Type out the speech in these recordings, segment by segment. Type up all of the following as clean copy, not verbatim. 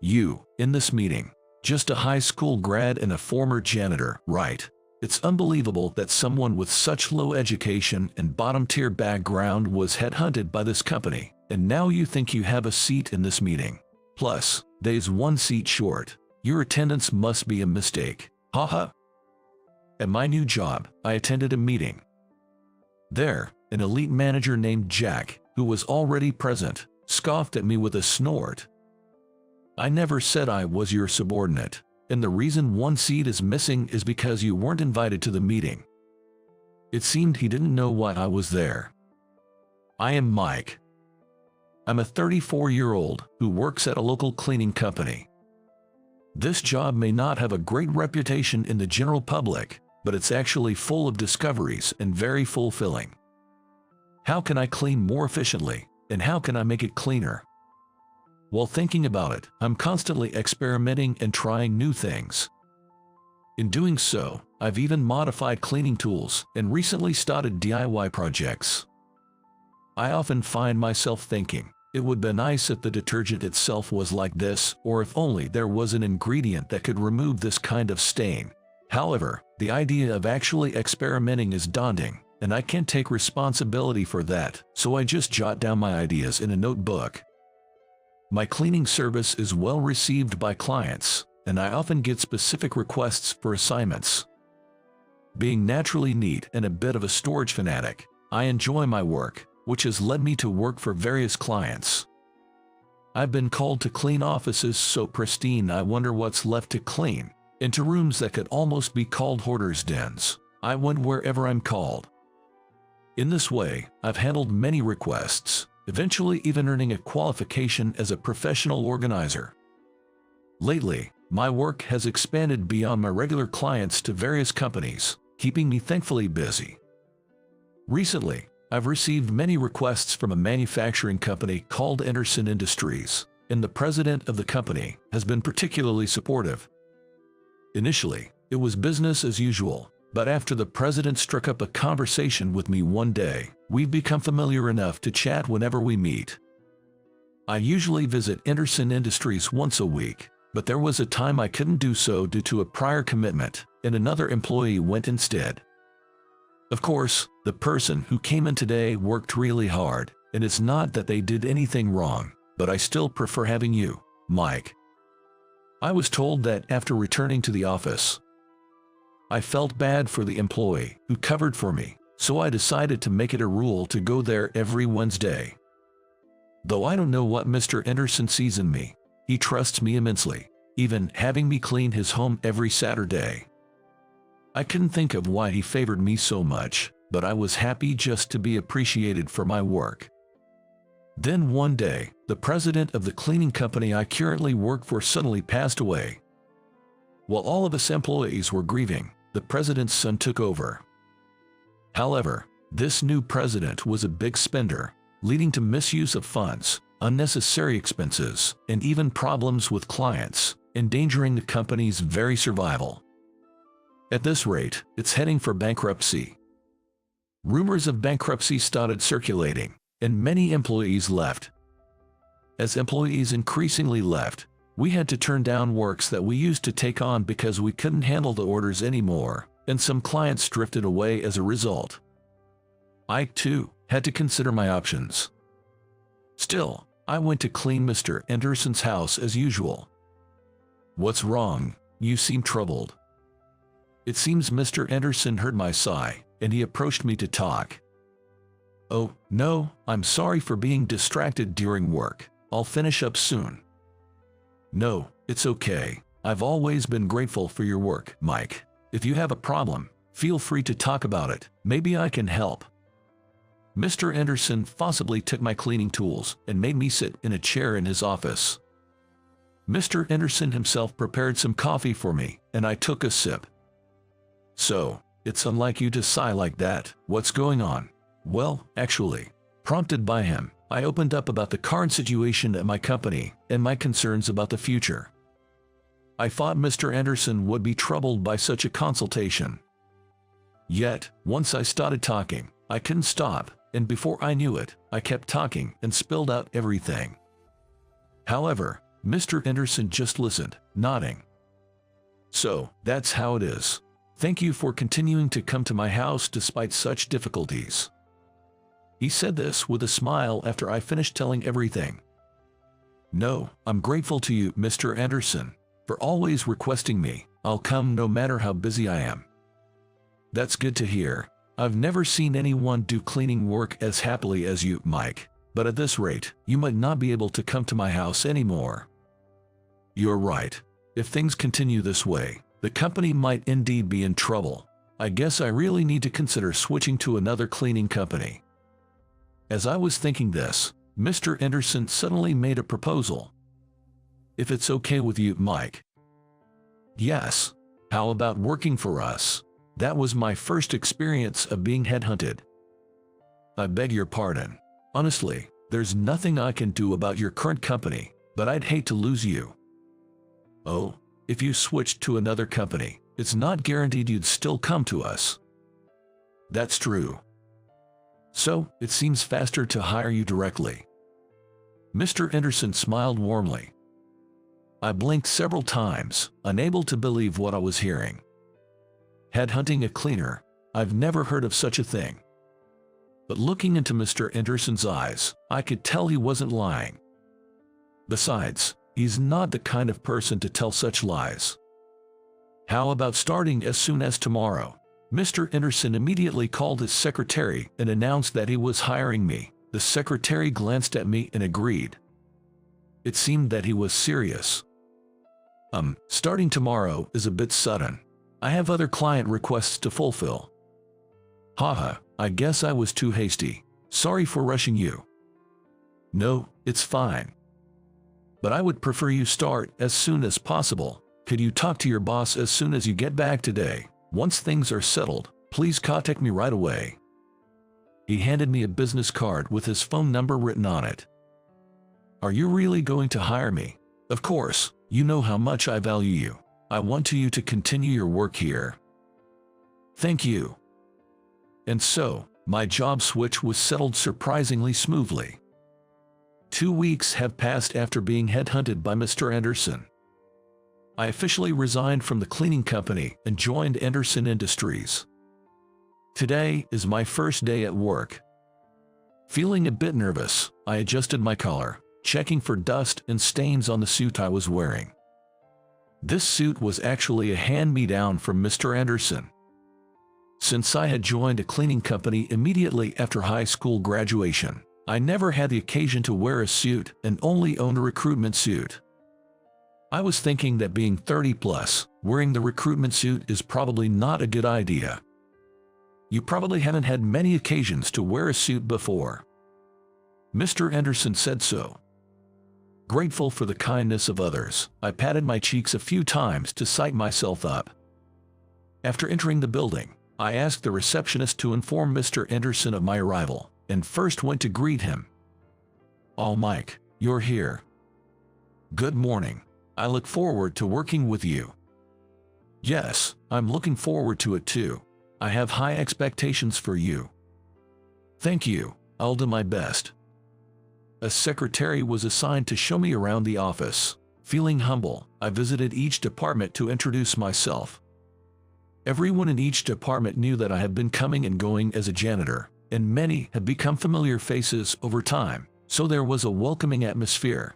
You, in this meeting. Just a high school grad and a former janitor, right? It's unbelievable that someone with such low education and bottom-tier background was headhunted by this company, and now you think you have a seat in this meeting. Plus, there's one seat short. Your attendance must be a mistake. Haha. At my new job, I attended a meeting. There, an elite manager named Jack, who was already present, scoffed at me with a snort. I never said I was your subordinate, and the reason one seat is missing is because you weren't invited to the meeting. It seemed he didn't know why I was there. I am Mike. I'm a 34-year-old who works at a local cleaning company. This job may not have a great reputation in the general public, but it's actually full of discoveries and very fulfilling. How can I clean more efficiently, and how can I make it cleaner? While thinking about it, I'm constantly experimenting and trying new things. In doing so, I've even modified cleaning tools and recently started DIY projects. I often find myself thinking, it would be nice if the detergent itself was like this, or if only there was an ingredient that could remove this kind of stain. However, the idea of actually experimenting is daunting, and I can't take responsibility for that, so I just jot down my ideas in a notebook. My cleaning service is well received by clients, and I often get specific requests for assignments. Being naturally neat and a bit of a storage fanatic, I enjoy my work, which has led me to work for various clients. I've been called to clean offices so pristine I wonder what's left to clean, into rooms that could almost be called hoarders' dens. I went wherever I'm called. In this way, I've handled many requests, eventually even earning a qualification as a professional organizer. Lately, my work has expanded beyond my regular clients to various companies, keeping me thankfully busy. Recently, I've received many requests from a manufacturing company called Anderson Industries, and the president of the company has been particularly supportive. Initially, it was business as usual, but after the president struck up a conversation with me one day, we've become familiar enough to chat whenever we meet. I usually visit Anderson Industries once a week, but there was a time I couldn't do so due to a prior commitment, and another employee went instead. Of course, the person who came in today worked really hard, and it's not that they did anything wrong, but I still prefer having you, Mike. I was told that after returning to the office, I felt bad for the employee who covered for me, so I decided to make it a rule to go there every Wednesday. Though I don't know what Mr. Anderson sees in me, he trusts me immensely, even having me clean his home every Saturday. I couldn't think of why he favored me so much, but I was happy just to be appreciated for my work. Then one day, the president of the cleaning company I currently work for suddenly passed away. While all of us employees were grieving, the president's son took over. However, this new president was a big spender, leading to misuse of funds, unnecessary expenses, and even problems with clients, endangering the company's very survival. At this rate, it's heading for bankruptcy. Rumors of bankruptcy started circulating, and many employees left. As employees increasingly left, we had to turn down works that we used to take on because we couldn't handle the orders anymore, and some clients drifted away as a result. I, too, had to consider my options. Still, I went to clean Mr. Anderson's house as usual. "What's wrong? You seem troubled." It seems Mr. Anderson heard my sigh, and he approached me to talk. "Oh, no, I'm sorry for being distracted during work. I'll finish up soon." "No, it's okay. I've always been grateful for your work, Mike. If you have a problem, feel free to talk about it. Maybe I can help." Mr. Anderson forcibly took my cleaning tools and made me sit in a chair in his office. Mr. Anderson himself prepared some coffee for me, and I took a sip. "So, it's unlike you to sigh like that. What's going on?" "Well, actually," prompted by him, I opened up about the current situation at my company and my concerns about the future. I thought Mr. Anderson would be troubled by such a consultation. Yet, once I started talking, I couldn't stop, and before I knew it, I kept talking and spilled out everything. However, Mr. Anderson just listened, nodding. So, that's how it is. Thank you for continuing to come to my house despite such difficulties. He said this with a smile after I finished telling everything. No, I'm grateful to you, Mr. Anderson, for always requesting me. I'll come no matter how busy I am. That's good to hear. I've never seen anyone do cleaning work as happily as you, Mike, but at this rate, you might not be able to come to my house anymore. You're right. If things continue this way, the company might indeed be in trouble. I guess I really need to consider switching to another cleaning company. As I was thinking this, Mr. Anderson suddenly made a proposal. If it's okay with you, Mike. Yes. How about working for us? That was my first experience of being headhunted. I beg your pardon. Honestly, there's nothing I can do about your current company, but I'd hate to lose you. Oh, if you switched to another company, it's not guaranteed you'd still come to us. That's true. So, it seems faster to hire you directly. Mr. Anderson smiled warmly. I blinked several times, unable to believe what I was hearing. Headhunting a cleaner? I've never heard of such a thing. But looking into Mr. Anderson's eyes, I could tell he wasn't lying. Besides, he's not the kind of person to tell such lies. How about starting as soon as tomorrow? Mr. Anderson immediately called his secretary and announced that he was hiring me. The secretary glanced at me and agreed. It seemed that he was serious. Starting tomorrow is a bit sudden. I have other client requests to fulfill. Haha, I guess I was too hasty. Sorry for rushing you. No, it's fine. But I would prefer you start as soon as possible. Could you talk to your boss as soon as you get back today? Once things are settled, please contact me right away. He handed me a business card with his phone number written on it. Are you really going to hire me? Of course, you know how much I value you. I want you to continue your work here. Thank you. And so, my job switch was settled surprisingly smoothly. 2 weeks have passed after being headhunted by Mr. Anderson. I officially resigned from the cleaning company and joined Anderson Industries. Today is my first day at work. Feeling a bit nervous, I adjusted my collar, checking for dust and stains on the suit I was wearing. This suit was actually a hand-me-down from Mr. Anderson. Since I had joined a cleaning company immediately after high school graduation, I never had the occasion to wear a suit and only owned a recruitment suit. I was thinking that being 30 plus, wearing the recruitment suit is probably not a good idea. You probably haven't had many occasions to wear a suit before. Mr. Anderson said so. Grateful for the kindness of others, I patted my cheeks a few times to psych myself up. After entering the building, I asked the receptionist to inform Mr. Anderson of my arrival, and first went to greet him. "Oh, Mike, you're here. Good morning. I look forward to working with you." "Yes, I'm looking forward to it too. I have high expectations for you." "Thank you, I'll do my best." A secretary was assigned to show me around the office. Feeling humble, I visited each department to introduce myself. Everyone in each department knew that I had been coming and going as a janitor, and many had become familiar faces over time, so there was a welcoming atmosphere.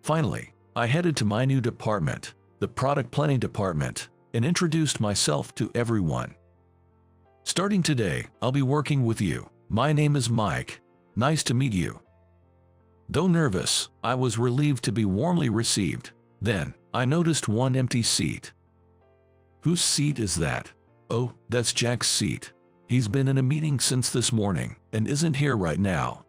Finally, I headed to my new department, the product planning department, and introduced myself to everyone. "Starting today, I'll be working with you. My name is Mike. Nice to meet you." Though nervous, I was relieved to be warmly received. Then, I noticed one empty seat. "Whose seat is that?" "Oh, that's Jack's seat. He's been in a meeting since this morning, and isn't here right now."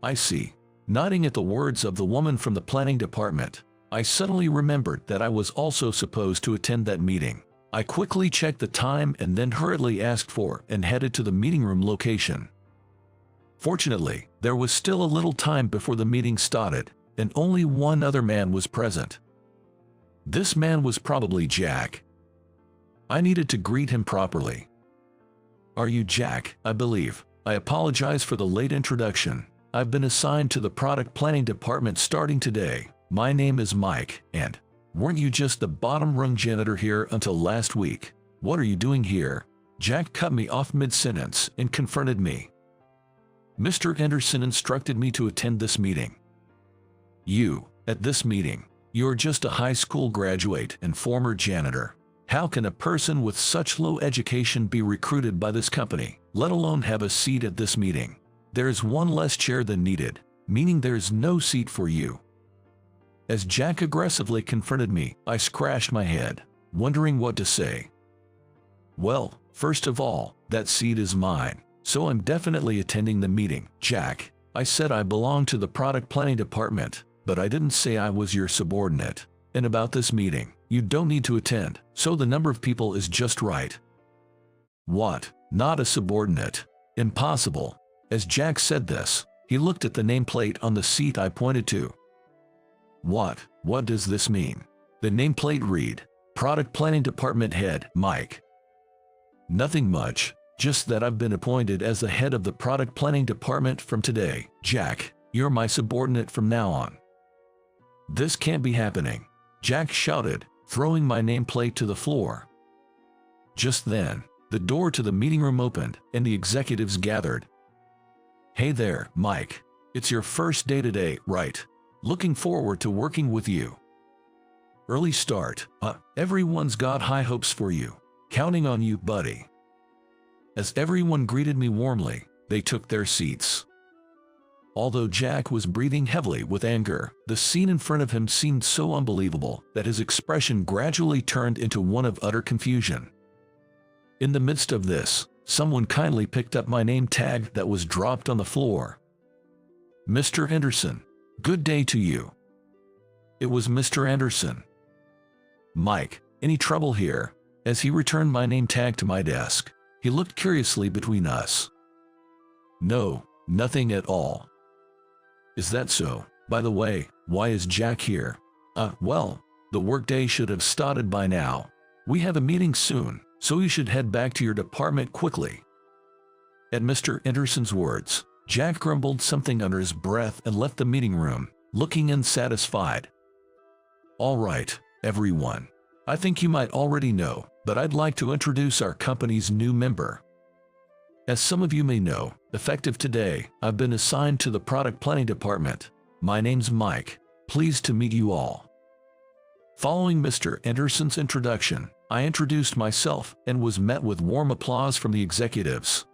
"I see." Nodding at the words of the woman from the planning department, I suddenly remembered that I was also supposed to attend that meeting. I quickly checked the time and then hurriedly asked for and headed to the meeting room location. Fortunately, there was still a little time before the meeting started, and only one other man was present. This man was probably Jack. I needed to greet him properly. "Are you Jack, I believe? I apologize for the late introduction. I've been assigned to the product planning department starting today. My name is Mike, and weren't you just the bottom-rung janitor here until last week? What are you doing here?" Jack cut me off mid-sentence and confronted me. "Mr. Anderson instructed me to attend this meeting." "You, at this meeting? You're just a high school graduate and former janitor. How can a person with such low education be recruited by this company, let alone have a seat at this meeting? There's one less chair than needed, meaning there's no seat for you." As Jack aggressively confronted me, I scratched my head, wondering what to say. "Well, first of all, that seat is mine, so I'm definitely attending the meeting, Jack. I said I belong to the product planning department, but I didn't say I was your subordinate. And about this meeting, you don't need to attend, so the number of people is just right." "What? Not a subordinate? Impossible." As Jack said this, he looked at the nameplate on the seat I pointed to. What does this mean?" The nameplate read, "Product Planning Department Head, Mike." "Nothing much, just that I've been appointed as the head of the product planning department from today. Jack, you're my subordinate from now on." "This can't be happening," Jack shouted, throwing my nameplate to the floor. Just then, the door to the meeting room opened and the executives gathered. "Hey there, Mike. It's your first day today, right? Looking forward to working with you. Early start, everyone's got high hopes for you. Counting on you, buddy." As everyone greeted me warmly, they took their seats. Although Jack was breathing heavily with anger, the scene in front of him seemed so unbelievable that his expression gradually turned into one of utter confusion. In the midst of this, someone kindly picked up my name tag that was dropped on the floor. "Mr. Anderson, good day to you." It was Mr. Anderson. "Mike, any trouble here?" As he returned my name tag to my desk, he looked curiously between us. "No, nothing at all." "Is that so? By the way, why is Jack here?" Well, the workday should have started by now. We have a meeting soon, so you should head back to your department quickly." At Mr. Anderson's words, Jack grumbled something under his breath and left the meeting room, looking unsatisfied. "All right, everyone. I think you might already know, but I'd like to introduce our company's new member. As some of you may know, effective today, I've been assigned to the product planning department. My name's Mike. Pleased to meet you all." Following Mr. Anderson's introduction, I introduced myself and was met with warm applause from the executives.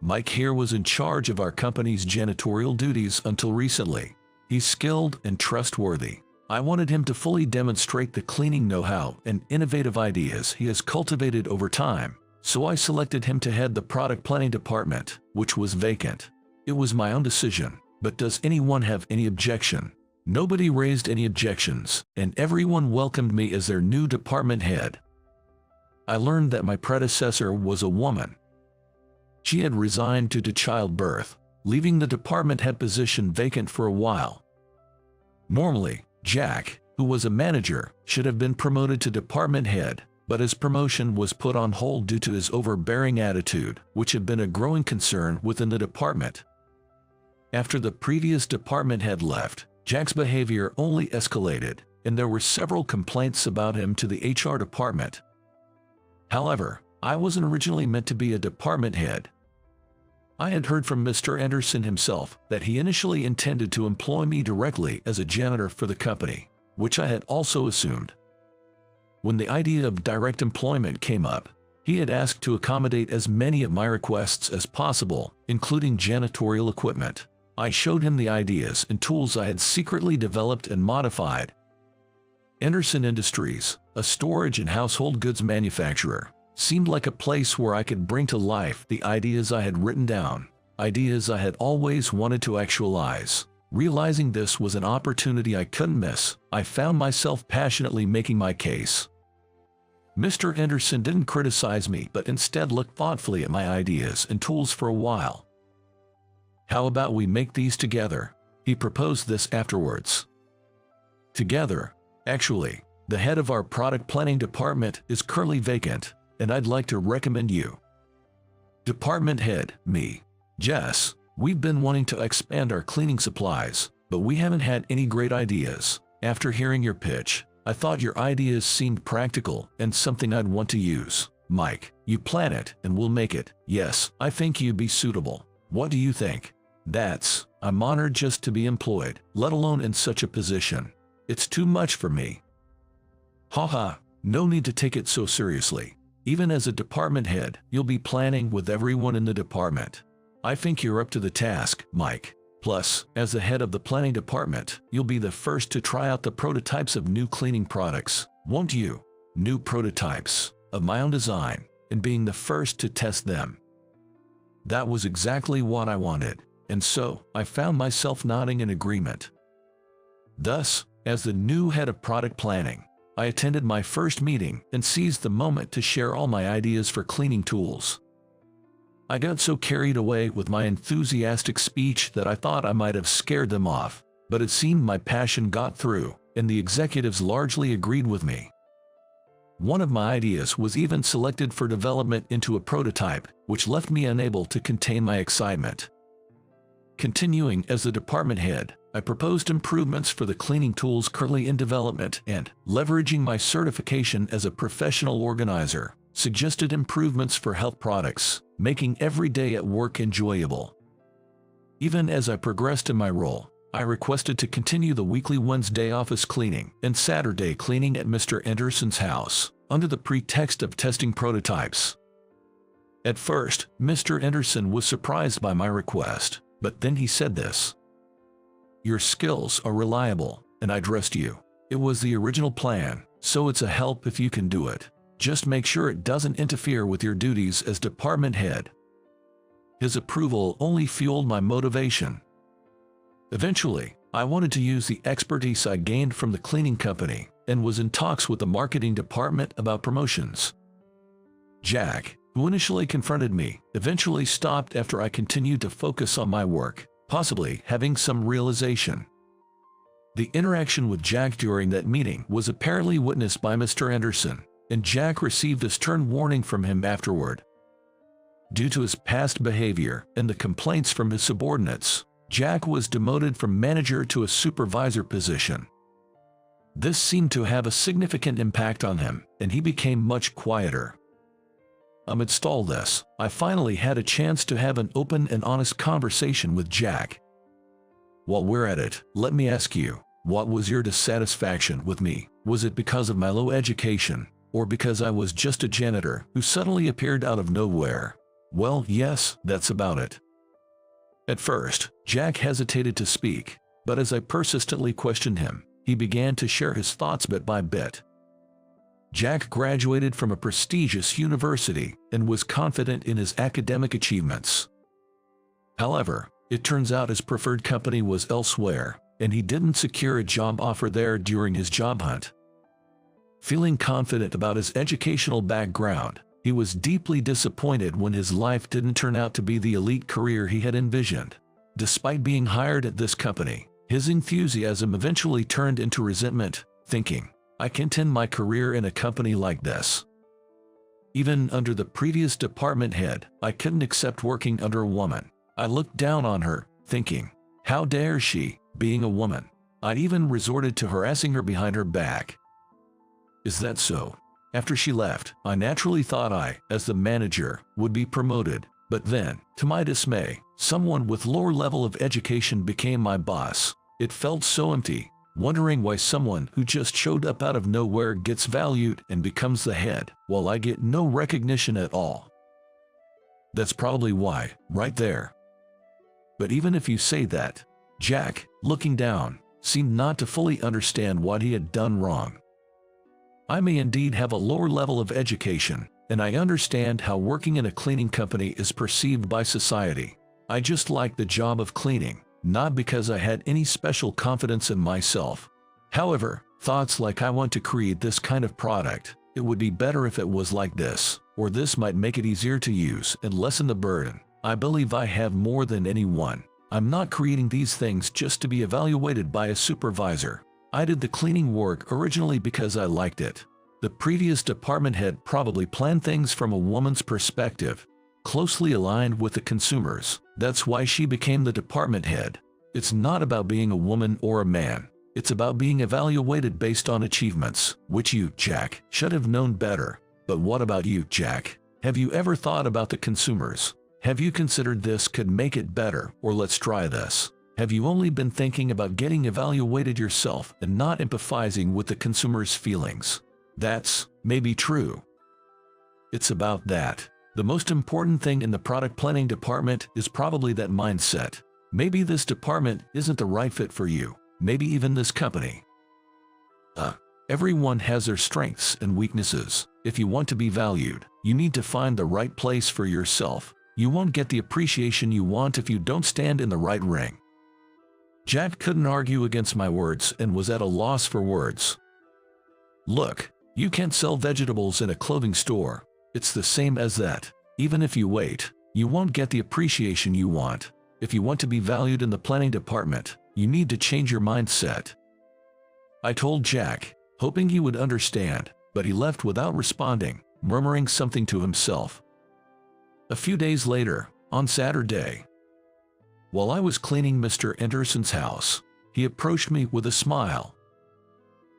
Mike here was in charge of our company's janitorial duties until recently. He's skilled and trustworthy. I wanted him to fully demonstrate the cleaning know-how and innovative ideas he has cultivated over time, so I selected him to head the product planning department, which was vacant. It was my own decision, but does anyone have any objection? Nobody raised any objections, and everyone welcomed me as their new department head. I learned that my predecessor was a woman. She had resigned due to childbirth, leaving the department head position vacant for a while. Normally, Jack, who was a manager, should have been promoted to department head, but his promotion was put on hold due to his overbearing attitude, which had been a growing concern within the department. After the previous department head left, Jack's behavior only escalated, and there were several complaints about him to the HR department. However, I wasn't originally meant to be a department head. I had heard from Mr. Anderson himself that he initially intended to employ me directly as a janitor for the company, which I had also assumed. When the idea of direct employment came up, he had asked to accommodate as many of my requests as possible, including janitorial equipment. I showed him the ideas and tools I had secretly developed and modified. Anderson Industries, a storage and household goods manufacturer, seemed like a place where I could bring to life the ideas I had written down, ideas I had always wanted to actualize. Realizing this was an opportunity I couldn't miss, I found myself passionately making my case. Mr. Anderson didn't criticize me but instead looked thoughtfully at my ideas and tools for a while. "How about we make these together?" He proposed this afterwards. Together? Actually, the head of our product planning department is currently vacant, and I'd like to recommend you. Department head, me. Jess, we've been wanting to expand our cleaning supplies, but we haven't had any great ideas. After hearing your pitch, I thought your ideas seemed practical and something I'd want to use. Mike, you plan it and we'll make it. Yes, I think you'd be suitable. What do you think? I'm honored just to be employed, let alone in such a position. It's too much for me. Haha, no need to take it so seriously. Even as a department head, you'll be planning with everyone in the department. I think you're up to the task, Mike. Plus, as the head of the planning department, you'll be the first to try out the prototypes of new cleaning products, won't you? New prototypes, of my own design, and being the first to test them. That was exactly what I wanted, and so I found myself nodding in agreement. Thus, as the new head of product planning, I attended my first meeting and seized the moment to share all my ideas for cleaning tools. I got so carried away with my enthusiastic speech that I thought I might have scared them off, but it seemed my passion got through, and the executives largely agreed with me. One of my ideas was even selected for development into a prototype, which left me unable to contain my excitement. Continuing as the department head, I proposed improvements for the cleaning tools currently in development and, leveraging my certification as a professional organizer, suggested improvements for health products, making every day at work enjoyable. Even as I progressed in my role, I requested to continue the weekly Wednesday office cleaning and Saturday cleaning at Mr. Anderson's house, under the pretext of testing prototypes. At first, Mr. Anderson was surprised by my request, but then he said this: "Your skills are reliable, and I trust you. It was the original plan, so it's a help if you can do it. Just make sure it doesn't interfere with your duties as department head." His approval only fueled my motivation. Eventually, I wanted to use the expertise I gained from the cleaning company and was in talks with the marketing department about promotions. Jack, who initially confronted me, eventually stopped after I continued to focus on my work, possibly having some realization. The interaction with Jack during that meeting was apparently witnessed by Mr. Anderson, and Jack received a stern warning from him afterward. Due to his past behavior and the complaints from his subordinates, Jack was demoted from manager to a supervisor position. This seemed to have a significant impact on him, and he became much quieter. Amidst all this, I finally had a chance to have an open and honest conversation with Jack. While we're at it, let me ask you, what was your dissatisfaction with me? Was it because of my low education, or because I was just a janitor who suddenly appeared out of nowhere? Well, yes, that's about it. At first, Jack hesitated to speak, but as I persistently questioned him, he began to share his thoughts bit by bit. Jack graduated from a prestigious university and was confident in his academic achievements. However, it turns out his preferred company was elsewhere, and he didn't secure a job offer there during his job hunt. Feeling confident about his educational background, he was deeply disappointed when his life didn't turn out to be the elite career he had envisioned. Despite being hired at this company, his enthusiasm eventually turned into resentment, thinking, "I can't end my career in a company like this." Even under the previous department head, I couldn't accept working under a woman. I looked down on her, thinking, "How dare she, being a woman?" I even resorted to harassing her behind her back. Is that so? After she left, I naturally thought I, as the manager, would be promoted, but then, to my dismay, someone with lower level of education became my boss. It felt so empty, wondering why someone who just showed up out of nowhere gets valued and becomes the head, while I get no recognition at all. That's probably why, right there. But even if you say that, Jack, looking down, seemed not to fully understand what he had done wrong. I may indeed have a lower level of education, and I understand how working in a cleaning company is perceived by society. I just liked the job of cleaning, not because I had any special confidence in myself. However, thoughts like I want to create this kind of product, it would be better if it was like this, or this might make it easier to use and lessen the burden. I believe I have more than anyone. I'm not creating these things just to be evaluated by a supervisor. I did the cleaning work originally because I liked it. The previous department head probably planned things from a woman's perspective, closely aligned with the consumers. That's why she became the department head. It's not about being a woman or a man. It's about being evaluated based on achievements, which you, Jack, should have known better. But what about you, Jack? Have you ever thought about the consumers? Have you considered this could make it better, or let's try this? Have you only been thinking about getting evaluated yourself and not empathizing with the consumer's feelings? That's maybe true. It's about that. The most important thing in the product planning department is probably that mindset. Maybe this department isn't the right fit for you. Maybe even this company. Everyone has their strengths and weaknesses. If you want to be valued, you need to find the right place for yourself. You won't get the appreciation you want if you don't stand in the right ring. Jack couldn't argue against my words and was at a loss for words. Look, you can't sell vegetables in a clothing store. It's the same as that. Even if you wait, you won't get the appreciation you want. If you want to be valued in the planning department, you need to change your mindset. I told Jack, hoping he would understand, but he left without responding, murmuring something to himself. A few days later, on Saturday, while I was cleaning Mr. Anderson's house, he approached me with a smile.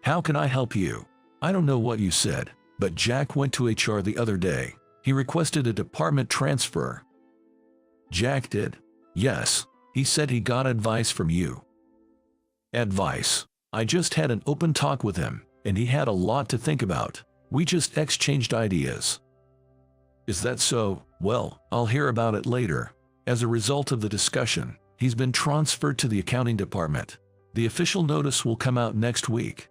"How can I help you?" I don't know what you said, but Jack went to HR the other day. He requested a department transfer. Jack did. Yes, he said he got advice from you. Advice? I just had an open talk with him, and he had a lot to think about. We just exchanged ideas. Is that so? Well, I'll hear about it later. As a result of the discussion, he's been transferred to the accounting department. The official notice will come out next week.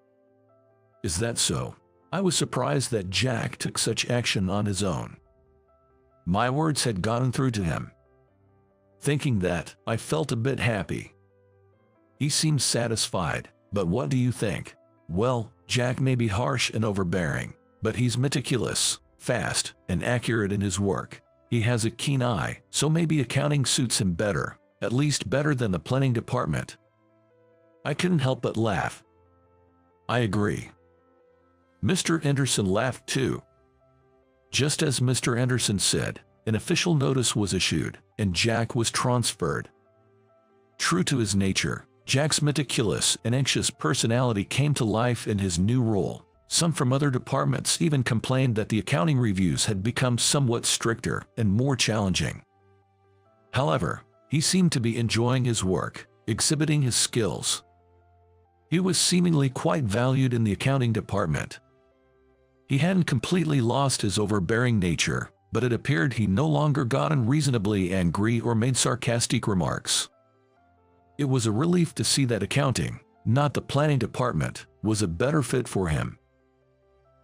Is that so? I was surprised that Jack took such action on his own. My words had gotten through to him. Thinking that, I felt a bit happy. He seemed satisfied, but what do you think? Well, Jack may be harsh and overbearing, but he's meticulous, fast, and accurate in his work. He has a keen eye, so maybe accounting suits him better, at least better than the planning department. I couldn't help but laugh. I agree. Mr. Anderson laughed too. Just as Mr. Anderson said, an official notice was issued, and Jack was transferred. True to his nature, Jack's meticulous and anxious personality came to life in his new role. Some from other departments even complained that the accounting reviews had become somewhat stricter and more challenging. However, he seemed to be enjoying his work, exhibiting his skills. He was seemingly quite valued in the accounting department. He hadn't completely lost his overbearing nature, but it appeared he no longer got unreasonably angry or made sarcastic remarks. It was a relief to see that accounting, not the planning department, was a better fit for him.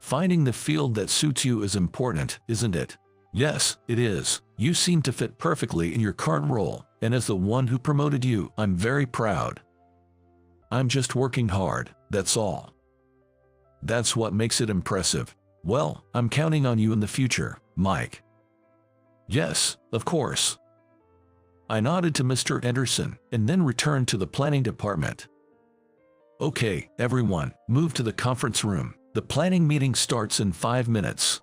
Finding the field that suits you is important, isn't it? Yes, it is. You seem to fit perfectly in your current role, and as the one who promoted you, I'm very proud. I'm just working hard, that's all. That's what makes it impressive. Well, I'm counting on you in the future, Mike. Yes, of course. I nodded to Mr. Anderson and then returned to the planning department. Okay, everyone, move to the conference room. The planning meeting starts in 5 minutes.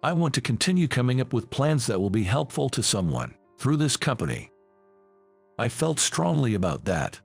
I want to continue coming up with plans that will be helpful to someone through this company. I felt strongly about that.